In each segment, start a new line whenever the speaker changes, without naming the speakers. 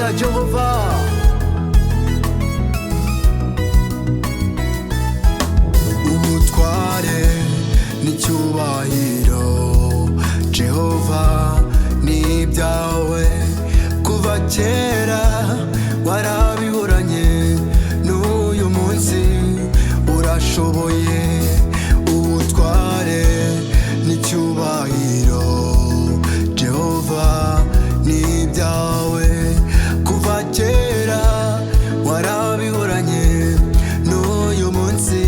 rya Jehova. Ubutware n'icyubahiro Jehova ni ibyawe kuva kera warabiburanye n'uyu munsi urashoboye. Ubutware n'icyubahiro Jehova ni ibyawe kuva kera warabiburanye n'uyu munsi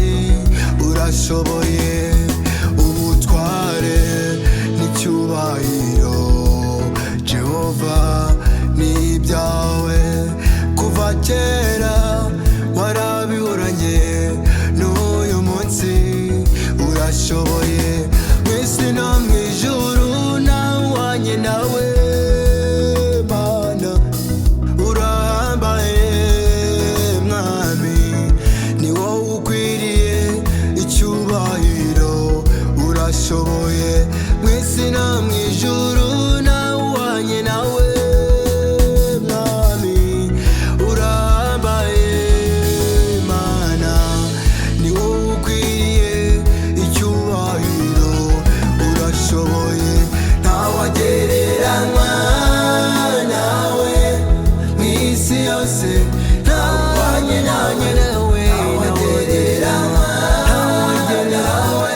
urashoboye. Ubutware n'icyubahiro Jehova ni ibyawe kuva kera warabiburanye n'uyu munsi urashoboye. Mw'isi no mw'ijuru ntawanye nawe Mana, urahambaye mwami, ni wowe ukwiriye icyubahiro urashoboye. Mw'isi no mw'ijuru ntawanye nawe mwami, urahambaye Mana, ni wowe ukwiriye icyubahiro urashoboye. Ntawagereranywa nawe mw'isi yose, ntawanye nawe, ntawagereranywa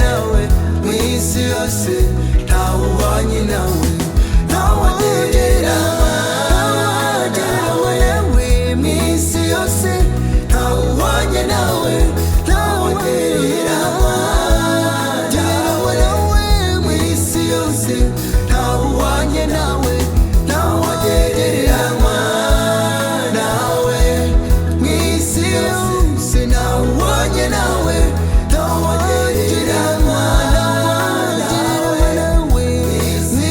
nawe mw'isi yose, ntawanye nawe, ntawagereranywa nawe mw'isi yose, ntawanye nawe, ntawagereranywa nawe mw'isi yose, ntawanye nawe, ntawagereranywa nawe mw'isi yose, ntawanye nawe, ntawagereranywa nawe mw'isi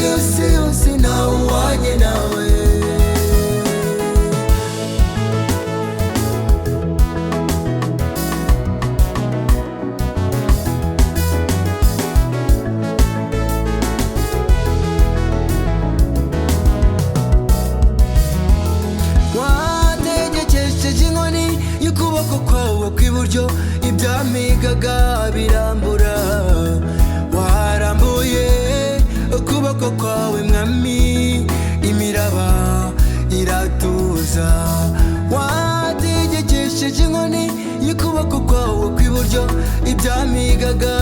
yose, ntawanye nawe. Wategekesheje inkoni y'ukuboko kwawe kw'iburyo, ibyamigaga birambura. Warambuye ukuboko kwawe mwami, imiraba iratuza. Wategekesheje inkoni y'ukuboko kwawe kw'iburyo, ibyamigaga